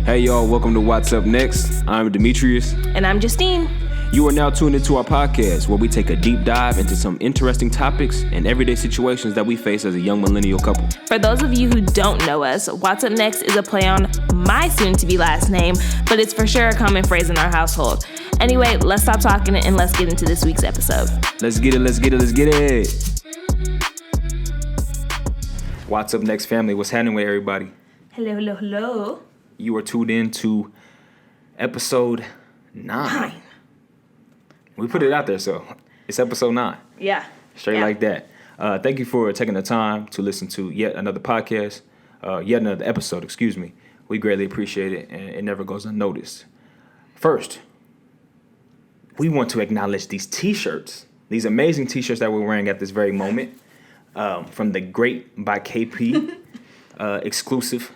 Hey y'all, welcome to What's Up Next. I'm Demetrius. And I'm Justine. You are now tuned into our podcast where we take a deep dive into some interesting topics and everyday situations that we face as a young millennial couple. For those of you who don't know us, What's Up Next is a play on my soon-to-be last name, but it's for sure a common phrase in our household. Anyway, let's stop talking and let's get into this week's episode. Let's get it. What's Up Next, family? What's happening with everybody? Hello. You are tuned in to episode 9. We put it out there, so it's episode 9. Yeah. Straight like that. Thank you for taking the time to listen to yet another podcast, yet another episode, We greatly appreciate it, and it never goes unnoticed. First, we want to acknowledge these t-shirts, these amazing t-shirts that we're wearing at this very moment, from the Great by KP exclusive.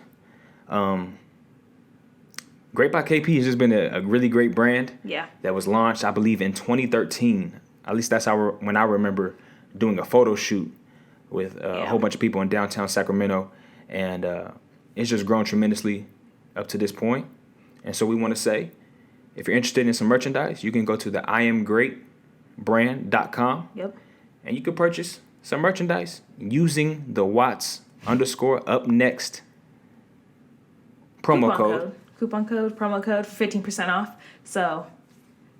Great by KP has just been a really great brand. Yeah. That was launched, I believe, in 2013. At least that's when I remember doing a photo shoot with a whole bunch of people in downtown Sacramento. And it's just grown tremendously up to this point. And so we want to say, if you're interested in some merchandise, you can go to the IamGreatBrand.com. Yep. And you can purchase some merchandise using the Watts_up_next promo code. Promo code for 15% off. So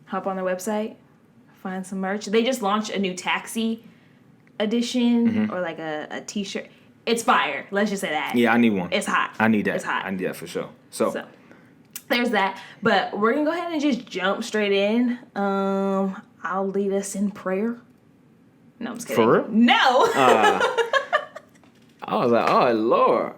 hop on their website, find some merch. They just launched a new taxi edition or like a t-shirt. It's fire. Let's just say that. Yeah, I need one. It's hot. I need that. It's hot. I need that for sure. So there's that. But we're going to go ahead and just jump straight in. I'll lead us in prayer. No, I'm just kidding. For real? No. I was like, oh, Lord.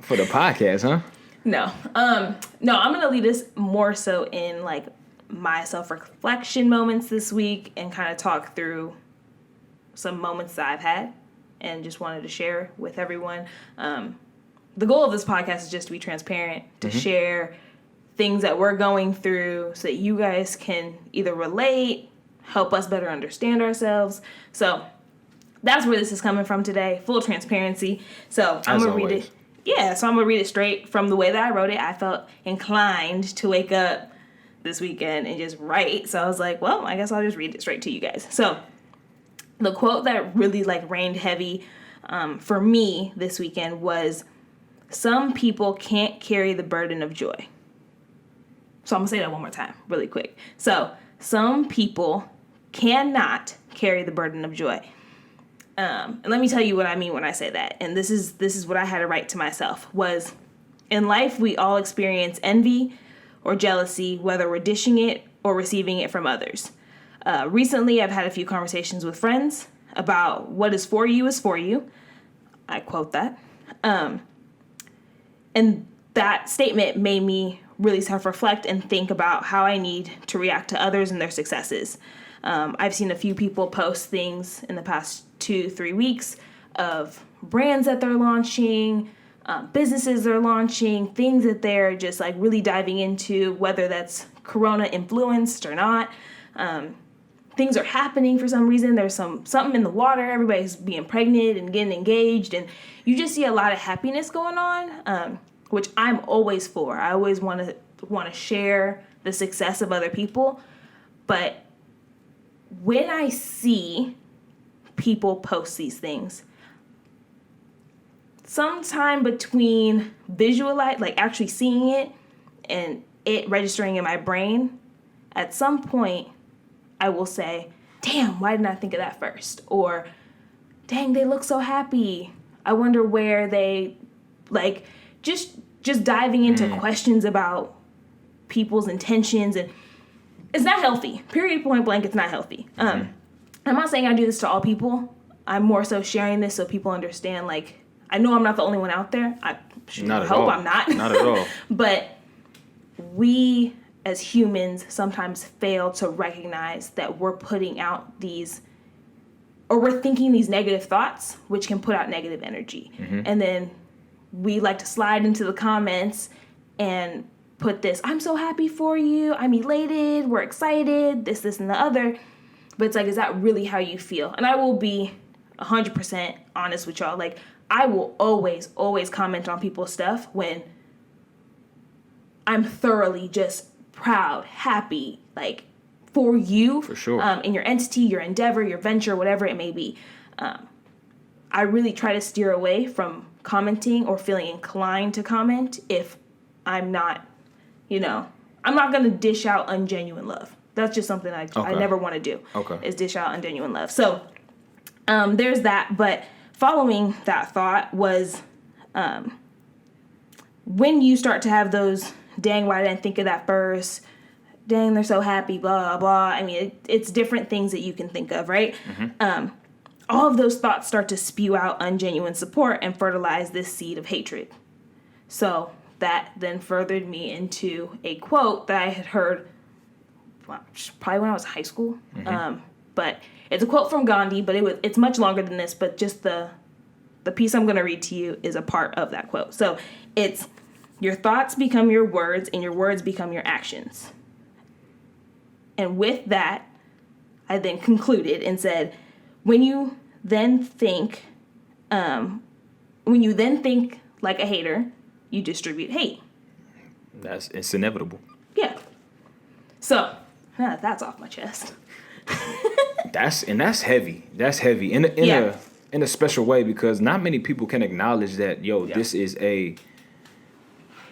For the podcast, huh? No, I'm going to lead us more so in like my self-reflection moments this week and kind of talk through some moments that I've had and just wanted to share with everyone. The goal of this podcast is just to be transparent, to share things that we're going through so that you guys can either relate, help us better understand ourselves. So that's where this is coming from today, full transparency. So I'm going to read it. Yeah, so I'm going to read it straight from the way that I wrote it. I felt inclined to wake up this weekend and just write. So I was like, well, I guess I'll just read it straight to you guys. So the quote that really rained heavy for me this weekend was, some people can't carry the burden of joy. So I'm going to say that one more time really quick. So some people cannot carry the burden of joy. And let me tell you what I mean when I say that. And this is what I had to write to myself was, in life, we all experience envy or jealousy, whether we're dishing it or receiving it from others. Recently, I've had a few conversations with friends about what is for you. I quote that. And that statement made me really self-reflect and think about how I need to react to others and their successes. I've seen a few people post things in the past 2-3 weeks of brands that they're launching, businesses they're launching, things that they're just really diving into, whether that's Corona influenced or not. Things are happening for some reason. There's something in the water. Everybody's being pregnant and getting engaged, and you just see a lot of happiness going on, which I'm always for. I always want to share the success of other people, but when I see people post these things, sometime between actually seeing it and it registering in my brain, at some point I will say, damn, why didn't I think of that first? Or, dang, they look so happy. I wonder where they, just diving into questions about people's intentions, and it's not healthy. Period, point blank, it's not healthy. I'm not saying I do this to all people. I'm more so sharing this so people understand, I know I'm not the only one out there. I hope I'm not. Not at all. But we, as humans, sometimes fail to recognize that we're putting out we're thinking these negative thoughts, which can put out negative energy. And then we like to slide into the comments and put this, I'm so happy for you, I'm elated, we're excited, this, and the other. But it's is that really how you feel? And I will be 100% honest with y'all. I will always comment on people's stuff when I'm thoroughly just proud, happy, like, for you. For sure. In your entity, your endeavor, your venture, whatever it may be. I really try to steer away from commenting or feeling inclined to comment if I'm not, I'm not going to dish out ungenuine love. That's just something I never want to do. Okay. Is dish out ungenuine love. So there's that. But following that thought was when you start to have those, dang, why didn't I think of that first? Dang, they're so happy, blah, blah. I mean, it's different things that you can think of, right? Mm-hmm. All of those thoughts start to spew out ungenuine support and fertilize this seed of hatred. So that then furthered me into a quote that I had heard probably when I was in high school. Mm-hmm. But it's a quote from Gandhi, but it's much longer than this, but just the piece I'm going to read to you is a part of that quote. So it's, your thoughts become your words and your words become your actions. And with that, I then concluded and said, when you then think like a hater, you distribute hate. It's inevitable. Yeah. So that's off my chest. That's heavy. That's heavy in a special way, because not many people can acknowledge that. This is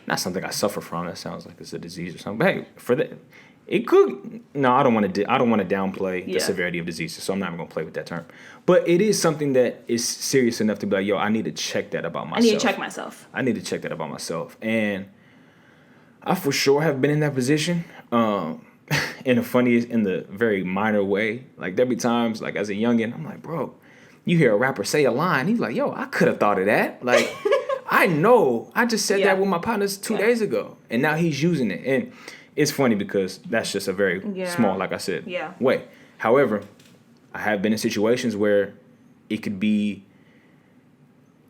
not something I suffer from. That sounds like it's a disease or something. But hey, for that. It could. No, I don't want to downplay the severity of diseases, so I'm not even gonna play with that term. But it is something that is serious enough to be like, I need to check that about myself. I need to check myself. And I for sure have been in that position, in the very minor way. Like there'll be times, like as a youngin, I'm like, bro, you hear a rapper say a line, he's like, I could have thought of that. Like, I know, I just said that with my partners 2 days ago, and now he's using it. And it's funny because that's just a very small, like I said, way. However, I have been in situations where it could be,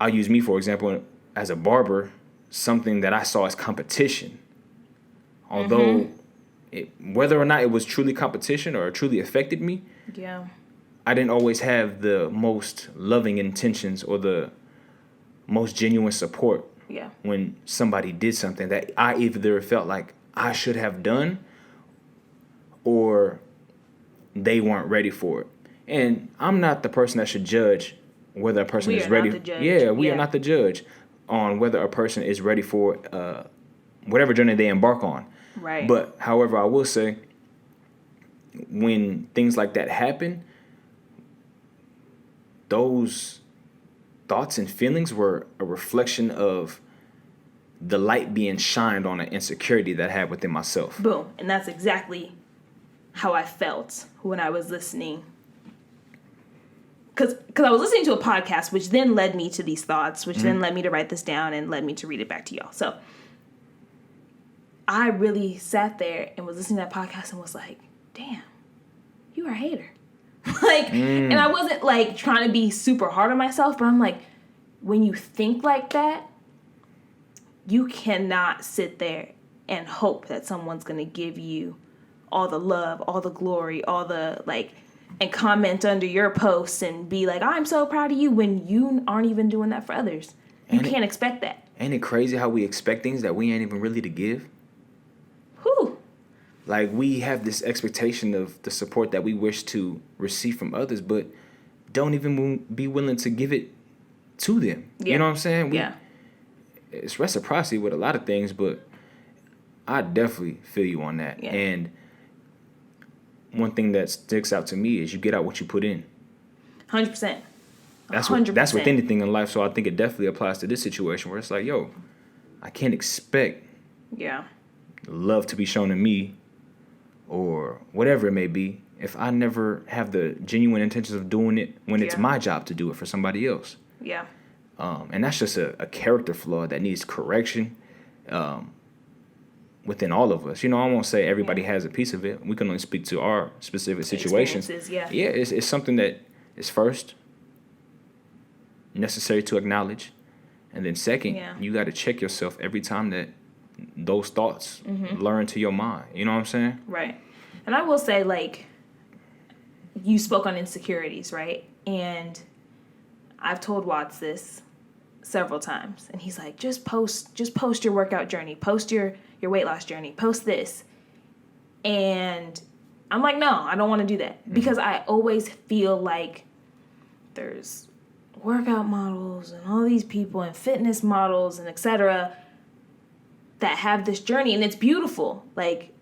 I'll use me for example, as a barber, something that I saw as competition. Although, whether or not it was truly competition or it truly affected me, I didn't always have the most loving intentions or the most genuine support when somebody did something that I either felt like I should have done or they weren't ready for it. And I'm not the person that should judge whether a person is ready. We are not the judge on whether a person is ready for whatever journey they embark on. Right. But however, I will say, when things like that happen, those thoughts and feelings were a reflection of the light being shined on an insecurity that I had within myself. Boom. And that's exactly how I felt when I was listening. Because I was listening to a podcast, which then led me to these thoughts, which then led me to write this down and led me to read it back to y'all. So I really sat there and was listening to that podcast and was like, damn, you are a hater. And I wasn't like trying to be super hard on myself, but I'm like, when you think like that, you cannot sit there and hope that someone's going to give you all the love, all the glory, all the and comment under your posts and be like, I'm so proud of you, when you aren't even doing that for others. You can't expect that. Ain't it crazy how we expect things that we ain't even really to give? Whew. Like, we have this expectation of the support that we wish to receive from others, but don't even be willing to give it to them. Yeah. You know what I'm saying? It's reciprocity with a lot of things, but I definitely feel you on that. Yeah. And one thing that sticks out to me is you get out what you put in. 100%. That's with anything in life, so I think it definitely applies to this situation where it's like, I can't expect love to be shown to me or whatever it may be if I never have the genuine intentions of doing it when it's my job to do it for somebody else. Yeah. And that's just a character flaw that needs correction within all of us. I won't say everybody has a piece of it. We can only speak to our specific situations. Yeah, it's something that is first necessary to acknowledge. And then second, you got to check yourself every time that those thoughts lure into your mind. You know what I'm saying? Right. And I will say, you spoke on insecurities, right? And I've told Watts this. several times, and he's like, just post your workout journey, post your weight loss journey, post this. And I'm like, no, I don't want to do that, because I always feel like there's workout models and all these people and fitness models and etc. that have this journey, and it's beautiful. Like,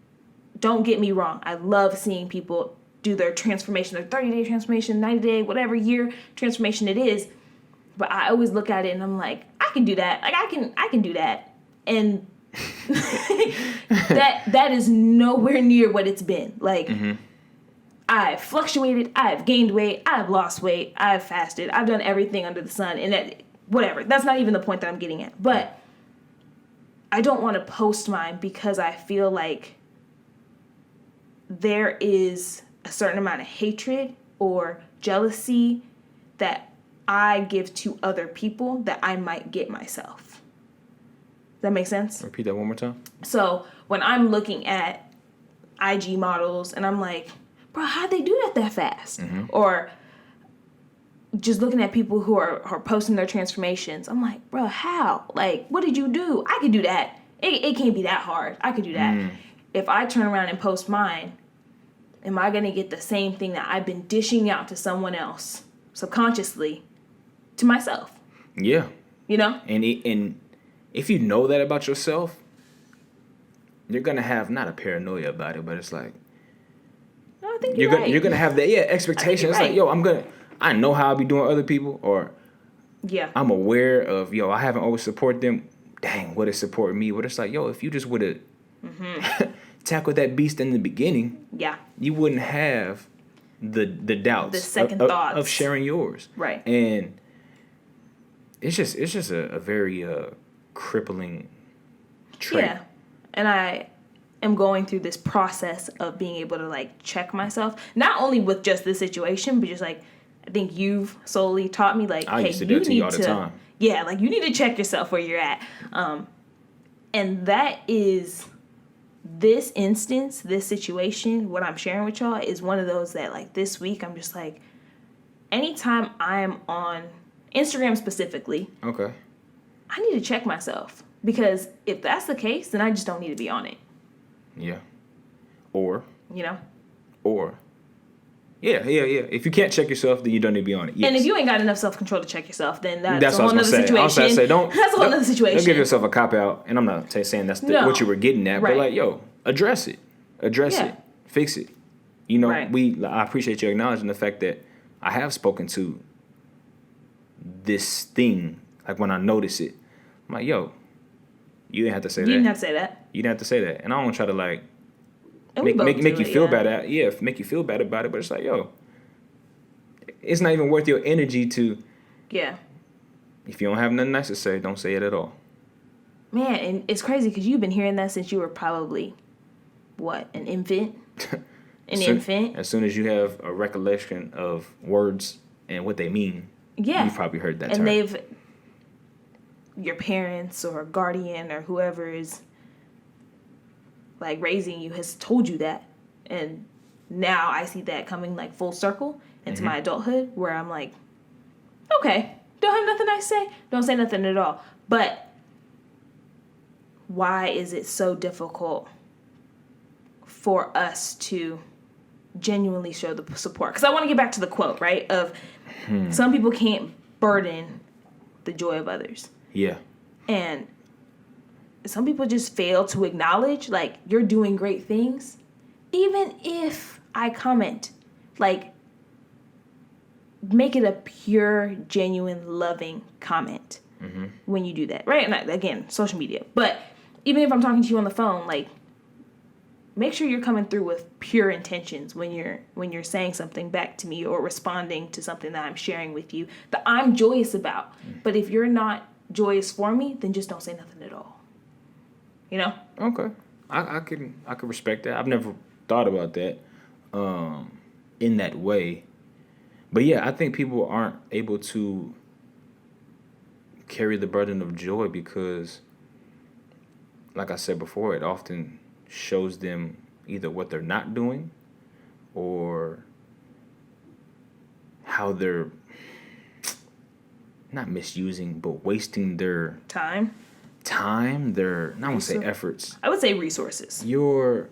don't get me wrong, I love seeing people do their transformation, their 30-day transformation, 90-day, whatever year transformation it is. But I always look at it and I'm like, I can do that. Like, I can do that. And that is nowhere near what it's been. Like, I've fluctuated, I've gained weight, I've lost weight, I've fasted, I've done everything under the sun, and that, whatever. That's not even the point that I'm getting at. But I don't want to post mine because I feel like there is a certain amount of hatred or jealousy that I give to other people that I might get myself. Does that make sense? Repeat that one more time. So when I'm looking at IG models and I'm like, bro, how'd they do that fast? Or just looking at people who are posting their transformations, I'm like, bro, how? Like, what did you do? I could do that. It can't be that hard. I could do that. If I turn around and post mine, am I going to get the same thing that I've been dishing out to someone else subconsciously to myself? Yeah. You know? And if you know that about yourself, you're going to have not a paranoia about it, but it's like, No, I think you're right. You're going to have that, expectation. It's like, yo, I know how I be doing other people, or I'm aware of, I haven't always supported them. Dang, what is supporting me? But it's like, if you just would have tackled that beast in the beginning, you wouldn't have the doubts, the second thoughts of sharing yours, right? And it's just a very crippling trait. Yeah, and I am going through this process of being able to like check myself, not only with just this situation, but just like I think you've solely taught me like, I hey, used to do it to you all the time. Yeah, like you need to check yourself where you're at, and that is. This instance, this situation, what I'm sharing with y'all is one of those that like this week I'm just like, anytime I'm on Instagram specifically, okay, I need to check myself, because if that's the case, then I just don't need to be on it. Yeah. Or. Yeah. If you can't check yourself, then you don't need to be on it. Yes. And if you ain't got enough self-control to check yourself, then that's a whole other situation. I was about to say, that's a whole other situation. Don't give yourself a cop-out. And I'm not saying that's what you were getting at. Right. But like, address it. It. Fix it. Right. I appreciate you acknowledging the fact that I have spoken to this thing. Like when I notice it, I'm like, you didn't have to say that. You didn't have to say that. You didn't have to say that. And I don't want to try to like, make you feel bad make you feel bad about it, but it's like, it's not even worth your energy to. Yeah. If you don't have nothing nice to say, don't say it at all. Man, and it's crazy because you've been hearing that since you were probably, what, an infant? Infant? As soon as you have a recollection of words and what they mean, you've probably heard that term. And your parents or guardian or whoever is like raising you has told you that, and now I see that coming like full circle into my adulthood, where I'm like, okay, don't have nothing nice to say, don't say nothing at all. But why is it so difficult for us to genuinely show the support? Because I want to get back to the quote, right, of some people can't burden the joy of others. Yeah. And some people just fail to acknowledge, like, you're doing great things. Even if I comment, like, make it a pure, genuine, loving comment when you do that, right? And again, social media. But even if I'm talking to you on the phone, like, make sure you're coming through with pure intentions when you're saying something back to me or responding to something that I'm sharing with you that I'm joyous about. But if you're not joyous for me, then just don't say nothing at all. You know? Okay. I can respect that. I've never thought about that in that way. But yeah, I think people aren't able to carry the burden of joy because, like I said before, it often shows them either what they're not doing or how they're not misusing, but wasting their Time. their, not want to say efforts. I would say resources. Your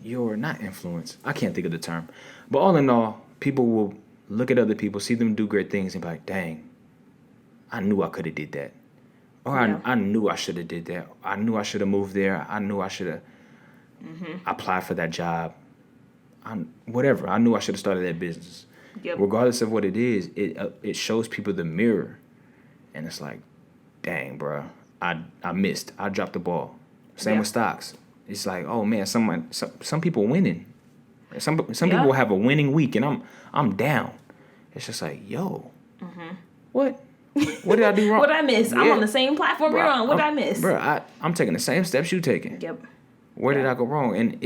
not influence. I can't think of the term. But all in all, people will look at other people, see them do great things, and be like, dang, I knew I could have did that. Or I knew I should have did that. I knew I should have moved there. I knew I should have applied for that job. Whatever. I knew I should have started that business. Yep. Regardless of what it is, it shows people the mirror. And it's like, dang, bro, I missed. I dropped the ball. Same with stocks. It's like, oh man, some people winning. Some people have a winning week, and I'm down. It's just like, yo, what did I do wrong? What did I miss? I'm on the same platform you're on. What did I miss? Bro, I'm taking the same steps you taking. Yep. Where did I go wrong? And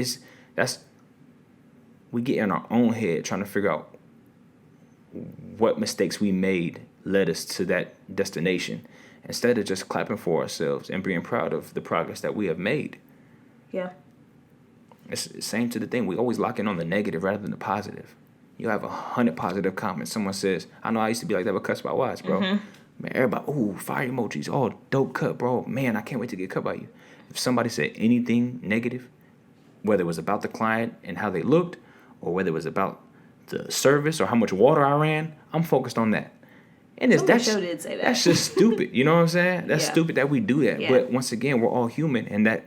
we get in our own head trying to figure out what mistakes we made led us to that destination, instead of just clapping for ourselves and being proud of the progress that we have made. Yeah. It's the same to the thing. We always lock in on the negative rather than the positive. You have 100 positive comments. Someone says, I know I used to be like that with cuts by Watts, bro. Man, everybody, ooh, fire emojis. Oh, dope cut, bro. Man, I can't wait to get cut by you. If somebody said anything negative, whether it was about the client and how they looked, or whether it was about the service or how much water I ran, I'm focused on that. And Somebody did say that. That's just stupid. You know what I'm saying? That's stupid that we do that. Yeah. But once again, we're all human, and that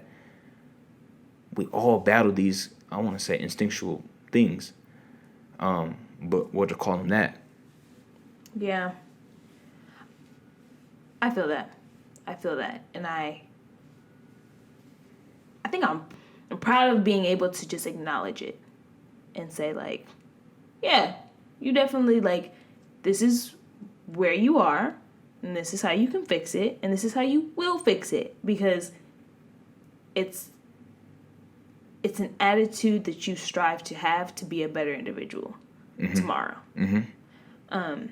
we all battle these, I want to say, instinctual things. But what to call them that? Yeah. I feel that. And I think I'm proud of being able to just acknowledge it and say, like, yeah, you definitely, like, this is where you are, and this is how you can fix it, and this is how you will fix it, because it's an attitude that you strive to have to be a better individual tomorrow. And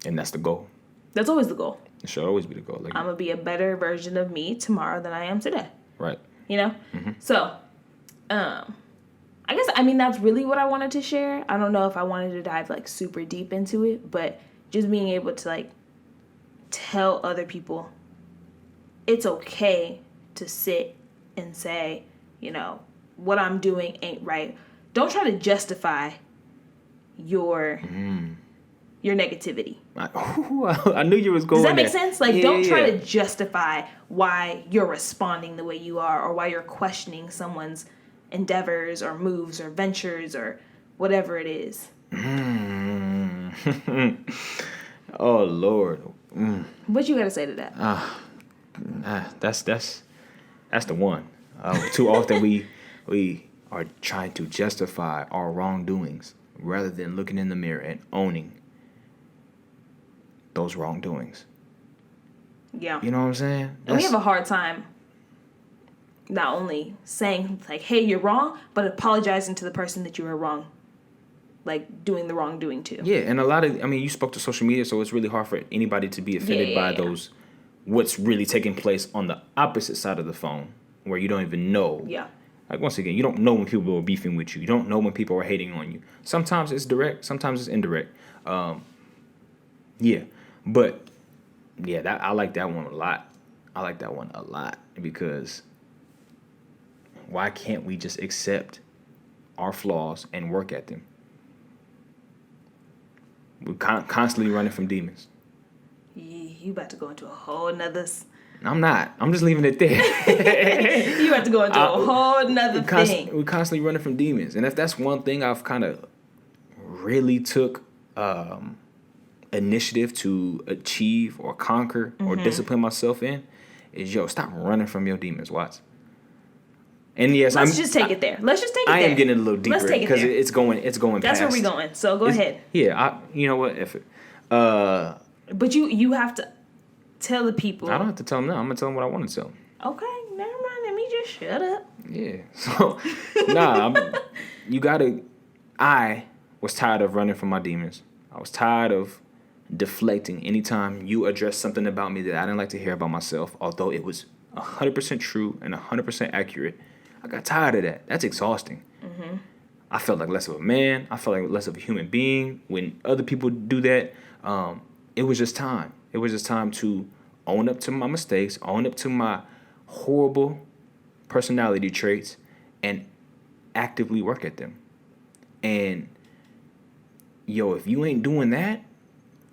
that's the goal. That's always the goal. It should always be the goal. Like, I'm going to be a better version of me tomorrow than I am today. Right. You know? So, I guess, that's really what I wanted to share. I don't know if I wanted to dive, like, super deep into it, but just being able to, like, tell other people it's okay to sit and say, you know, what I'm doing ain't right. Don't try to justify your negativity. I knew you was going. Does that make sense? Like, don't try to justify why you're responding the way you are, or why you're questioning someone's endeavors or moves or ventures or whatever it is. Oh Lord. What you gotta say to that? That's the one. Too often we are trying to justify our wrongdoings rather than looking in the mirror and owning those wrongdoings. Yeah. You know what I'm saying? And we have a hard time not only saying, like, hey, you're wrong, but apologizing to the person that you were wrong, like, doing the wrongdoing to. Yeah, and a lot of, you spoke to social media, so it's really hard for anybody to be offended by those, what's really taking place on the opposite side of the phone, where you don't even know. Yeah. Like, once again, you don't know when people are beefing with you. You don't know when people are hating on you. Sometimes it's direct, sometimes it's indirect. But I like that one a lot. Because why can't we just accept our flaws and work at them? We're constantly running from demons. You about to go into a whole nother... I'm not. I'm just leaving it there. You have to go into a whole nother thing. We're constantly running from demons. And if that's one thing I've kind of really took initiative to achieve or conquer or discipline myself in, is, stop running from your demons, Watts. And yes, Let's just take it there. I am getting a little deeper because it's going That's past. where we're going. So go ahead. Yeah, you know what? But you have to tell the people. I don't have to tell them now. I'm going to tell them what I want to tell them. Okay, never mind. Let me just shut up. Yeah. So, I was tired of running from my demons. I was tired of deflecting anytime you addressed something about me that I didn't like to hear about myself, although it was 100% true and 100% accurate. I got tired of that. That's exhausting. I felt like less of a man. I felt like less of a human being. When other people do that, it was just time. It was just time to own up to my mistakes, own up to my horrible personality traits, and actively work at them. And yo, if you ain't doing that,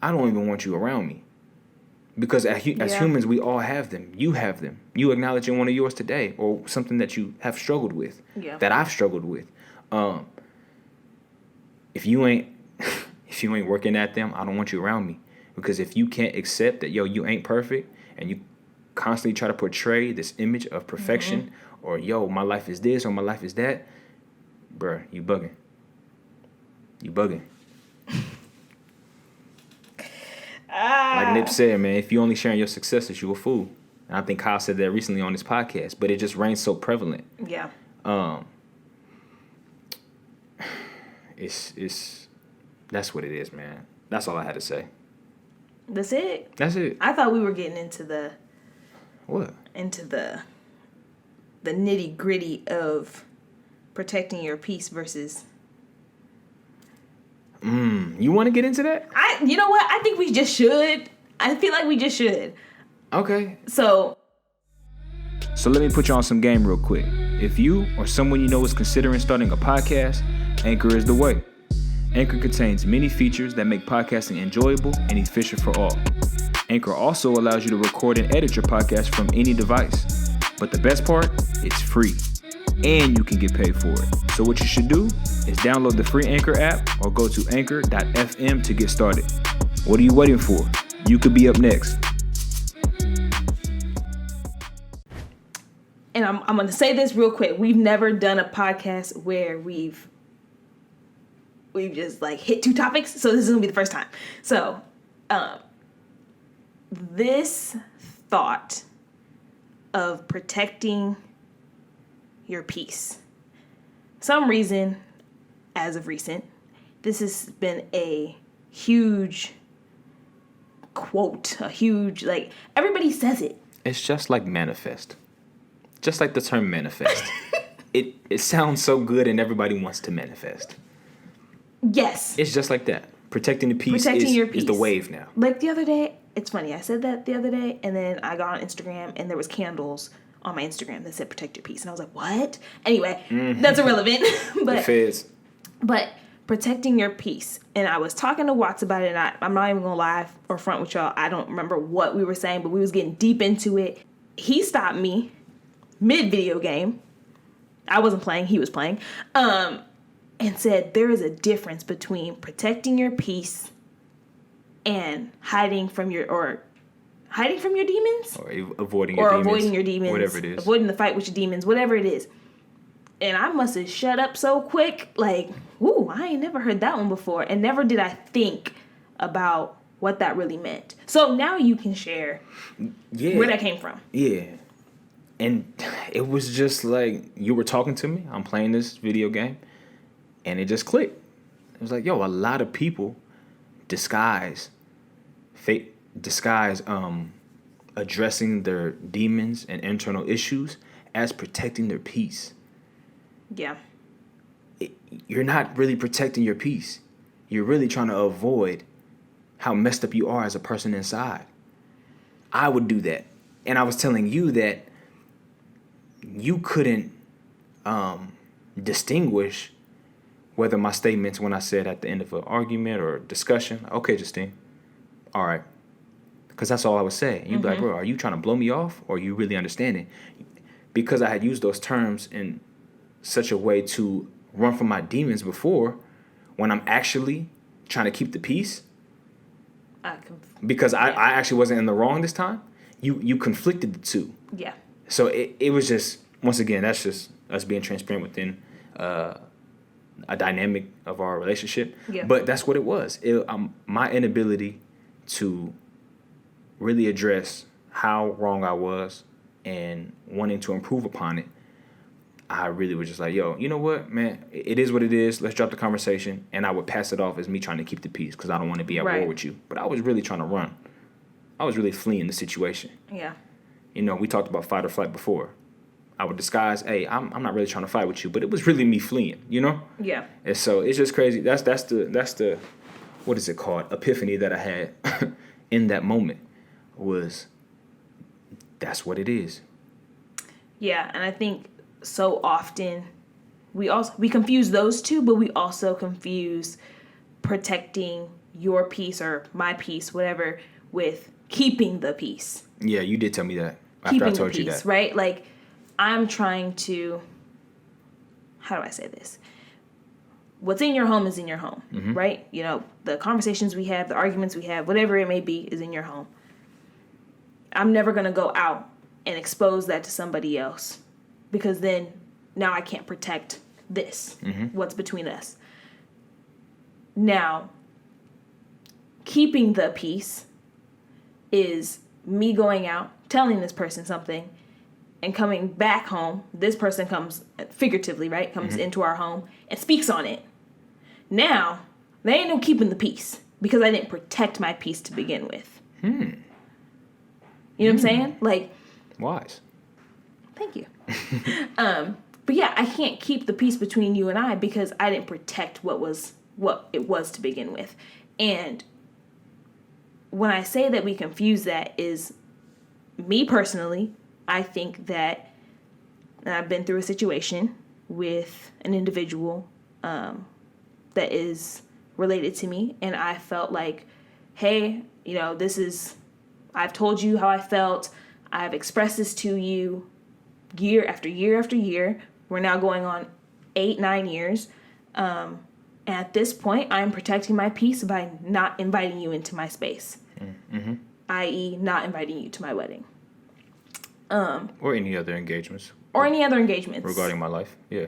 I don't even want you around me. Because as humans, we all have them. You have them. You acknowledging one of yours today, or something that you have struggled with, that I've struggled with. If you ain't working at them, I don't want you around me. Because if you can't accept that, yo, you ain't perfect, and you constantly try to portray this image of perfection, or yo, my life is this, or my life is that, bruh, you bugging. You bugging. Like Nip said, man, if you only sharing your successes, you a fool. And I think Kyle said that recently on his podcast, but it just reigns so prevalent. Yeah. It's that's what it is, man. That's all I had to say. That's it? That's it. I thought we were getting into the... What? Into the nitty-gritty of protecting your peace versus... You want to get into that? You know what? I think we just should. I feel like we just should. Okay. So let me put you on some game real quick. If you or someone you know is considering starting a podcast, Anchor is the way. Anchor contains many features that make podcasting enjoyable and efficient for all. Anchor also allows you to record and edit your podcast from any device. But the best part, it's free. And you can get paid for it. So what you should do is download the free Anchor app or go to anchor.fm to get started. What are you waiting for? You could be up next. And I'm going to say this real quick. We've never done a podcast where we've just like hit two topics. So this is going to be the first time. So this thought of protecting your peace. Some reason, as of recent, this has been a huge quote, like, everybody says it. It's just like manifest. Just like the term manifest. It sounds so good and everybody wants to manifest. Yes. It's just like that. Protecting the peace is the wave now. Like the other day, it's funny, I said that the other day, and then I got on Instagram, and there was candles on my Instagram that said protect your peace. And I was like, what? Anyway, that's irrelevant. The feds. But protecting your peace. And I was talking to Watts about it, and I'm not even going to lie or front with y'all. I don't remember what we were saying, but we was getting deep into it. He stopped me mid-video game. I wasn't playing. He was playing. And said there is a difference between protecting your peace and hiding from your demons? Or avoiding your demons. Whatever it is. Avoiding the fight with your demons, whatever it is. And I must have shut up so quick. Like, ooh, I ain't never heard that one before. And never did I think about what that really meant. So now you can share where that came from. Yeah. And it was just like, you were talking to me. I'm playing this video game. And it just clicked. It was like, yo, a lot of people disguise addressing their demons and internal issues as protecting their peace. Yeah. You're not really protecting your peace. You're really trying to avoid how messed up you are as a person inside. I would do that. And I was telling you that you couldn't distinguish whether my statements when I said at the end of an argument or discussion, okay, Justine, all right. Because that's all I would say. You'd be like, bro, are you trying to blow me off or are you really understanding? Because I had used those terms in such a way to run from my demons before, when I'm actually trying to keep the peace, because I actually wasn't in the wrong this time, you conflicted the two. Yeah. So it was just, once again, that's just us being transparent within a dynamic of our relationship. Yeah. But that's what it was. My inability to really address how wrong I was and wanting to improve upon it, I really was just like, yo, you know what, man? It is what it is. Let's drop the conversation. And I would pass it off as me trying to keep the peace because I don't want to be at war with you. But I was really trying to run. I was really fleeing the situation. Yeah. You know, we talked about fight or flight before. I would disguise, hey, I'm not really trying to fight with you, but it was really me fleeing, you know? Yeah. And so it's just crazy. That's the what is it called? Epiphany that I had in that moment. was that's what it is. Yeah, and I think so often we confuse those two, but we also confuse protecting your peace or my peace, whatever, with keeping the peace. Yeah, you did tell me that after Keeping I told the peace, you that. right? Like, I'm trying to, how do I say this? What's in your home is in your home, right? You know, the conversations we have, the arguments we have, whatever it may be is in your home. I'm never going to go out and expose that to somebody else, because then now I can't protect this, what's between us. Now, keeping the peace is me going out, telling this person something, and coming back home. This person comes, figuratively, right? Comes into our home and speaks on it. Now, there ain't no keeping the peace, because I didn't protect my peace to begin with. You know what I'm saying? Like, wise. Thank you. But yeah, I can't keep the peace between you and I because I didn't protect what it was to begin with. And when I say that we confuse that, is me personally, I think that, and I've been through a situation with an individual that is related to me, and I felt like, hey, you know, I've told you how I felt. I've expressed this to you year after year after year. We're now going on 8-9 years. And at this point, I'm protecting my peace by not inviting you into my space, i.e. not inviting you to my wedding. Or any other engagements. Regarding my life, yeah.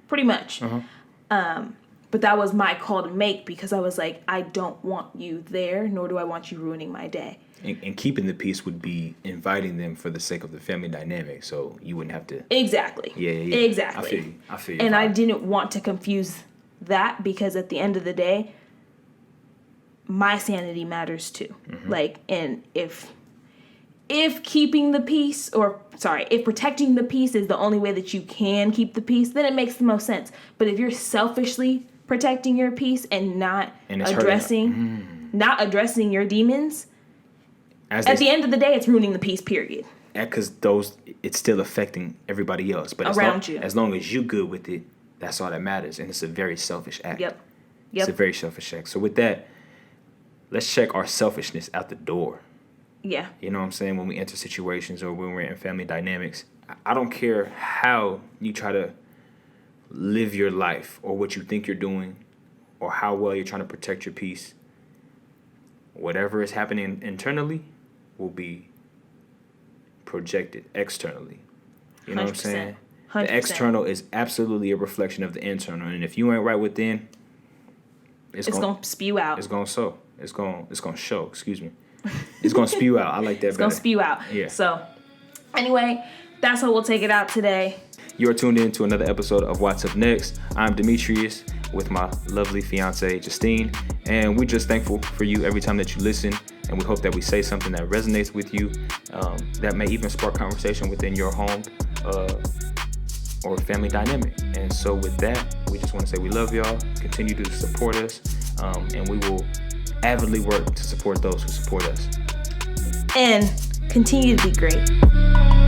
Pretty much. But that was my call to make, because I was like, I don't want you there, nor do I want you ruining my day. And keeping the peace would be inviting them for the sake of the family dynamic, so you wouldn't have to... Exactly. Yeah. Exactly. I feel you. And I didn't want to confuse that, because at the end of the day, my sanity matters too. Like, and if keeping the peace, if protecting the peace is the only way that you can keep the peace, then it makes the most sense. But if you're selfishly protecting your peace and not addressing your demons, at the end of the day, it's ruining the peace, period. Because it's still affecting everybody else. But around you. As long as you're good with it, that's all that matters. And it's a very selfish act. Yep. It's a very selfish act. So with that, let's check our selfishness out the door. Yeah. You know what I'm saying? When we enter situations or when we're in family dynamics, I don't care how you try to live your life or what you think you're doing or how well you're trying to protect your peace. Whatever is happening internally will be projected externally. You know 100%. What I'm saying? 100%. The external is absolutely a reflection of the internal. And if you ain't right within, it's going to spew out. It's going to show, excuse me. It's going to spew out. I like that It's going to spew out. Yeah. So, anyway, that's how we'll take it out today. You're tuned in to another episode of What's Up Next. I'm Demetrius with my lovely fiance, Justine. And we're just thankful for you every time that you listen. And we hope that we say something that resonates with you, that may even spark conversation within your home or family dynamic. And so with that, we just want to say we love y'all. Continue to support us. And we will avidly work to support those who support us. And continue to be great.